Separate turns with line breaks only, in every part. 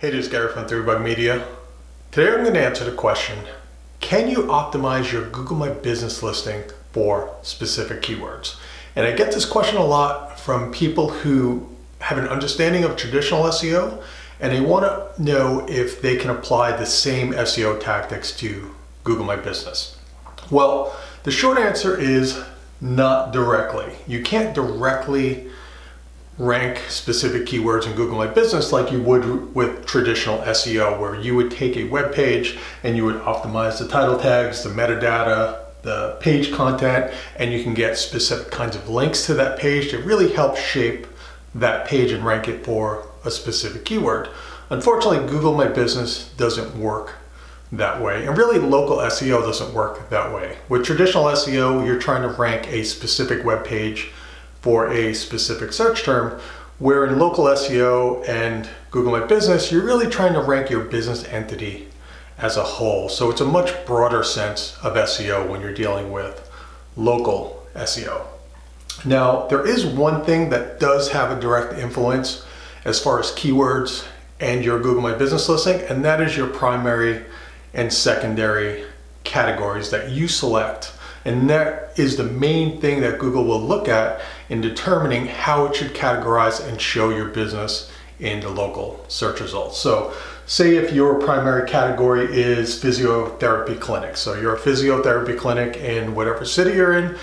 Hey, this is Gary from 3Bug Media. Today I'm going to answer the question, can you optimize your Google My Business listing for specific keywords? And I get this question a lot from people who have an understanding of traditional SEO and they want to know if they can apply the same SEO tactics to Google My Business. Well, the short answer is not directly. You can't directly rank specific keywords in Google My Business like you would with traditional SEO, where you would take a web page and you would optimize the title tags, the metadata, the page content, and you can get specific kinds of links to that page to really help shape that page and rank it for a specific keyword. Unfortunately, Google My Business doesn't work that way, and really local SEO doesn't work that way. With traditional SEO, you're trying to rank a specific web page for a specific search term, where in local SEO and Google My Business, you're really trying to rank your business entity as a whole. So it's a much broader sense of SEO when you're dealing with local SEO. Now, there is one thing that does have a direct influence as far as keywords and your Google My Business listing, and that is your primary and secondary categories that you select. And that is the main thing that Google will look at in determining how it should categorize and show your business in the local search results. So say if your primary category is physiotherapy clinic. So you're a physiotherapy clinic in whatever city you're in.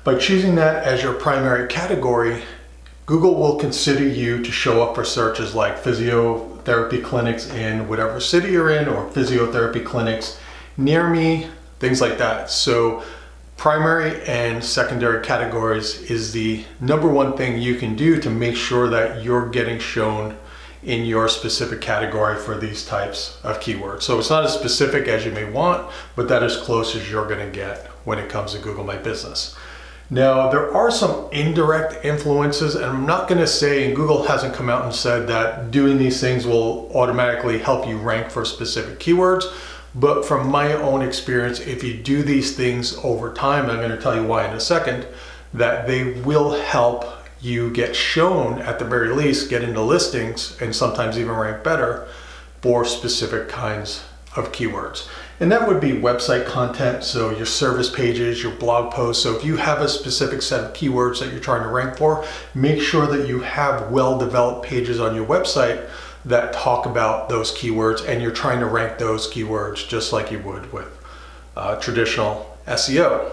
By choosing that as your primary category, Google will consider you to show up for searches like physiotherapy clinics in whatever city you're in, or physiotherapy clinics near me, things like that. So primary and secondary categories is the number one thing you can do to make sure that you're getting shown in your specific category for these types of keywords. So it's not as specific as you may want, but that is as close as you're going to get when it comes to Google My Business. Now, there are some indirect influences, and I'm not going to say, and Google hasn't come out and said that doing these things will automatically help you rank for specific keywords. But from my own experience, if you do these things over time, I'm going to tell you why in a second, that they will help you get shown, at the very least, get into listings and sometimes even rank better for specific kinds of keywords. And that would be website content, so your service pages, your blog posts. So if you have a specific set of keywords that you're trying to rank for, make sure that you have well-developed pages on your website that talk about those keywords, and you're trying to rank those keywords just like you would with traditional SEO.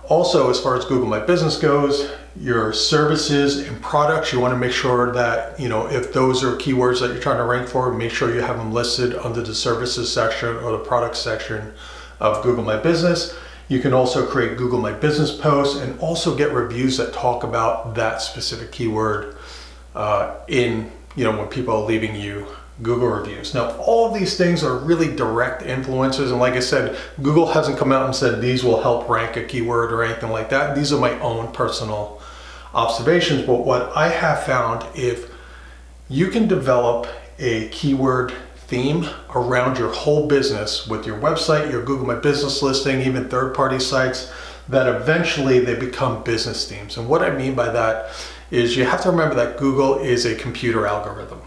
Also, as far as Google My Business goes, your services and products, you want to make sure that, if those are keywords that you're trying to rank for, make sure you have them listed under the services section or the products section of Google My Business. You can also create Google My Business posts and also get reviews that talk about that specific keyword when people are leaving you Google reviews. Now, all of these things are really direct influences, and like I said, Google hasn't come out and said these will help rank a keyword or anything like that. These are my own personal observations, but what I have found, if you can develop a keyword theme around your whole business with your website, your Google My Business listing, even third-party sites, that eventually they become business themes. And what I mean by that is you have to remember that Google is a computer algorithm,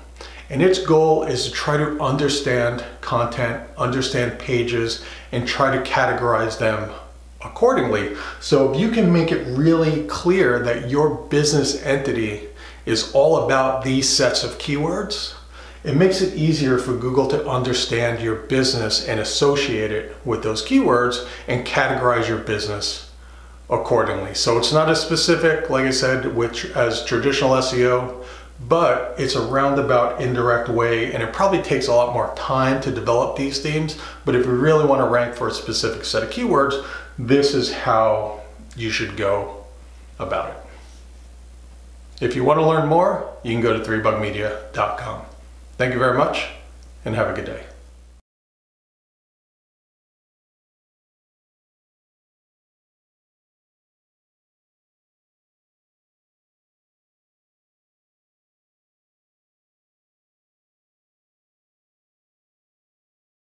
and its goal is to try to understand content, understand pages, and try to categorize them accordingly. So if you can make it really clear that your business entity is all about these sets of keywords, it makes it easier for Google to understand your business and associate it with those keywords and categorize your business accordingly. So it's not as specific, like I said, as traditional SEO, but it's a roundabout, indirect way, and it probably takes a lot more time to develop these themes. But if you really want to rank for a specific set of keywords, this is how you should go about it. If you want to learn more, you can go to 3bugmedia.com. Thank you very much, and have a good day.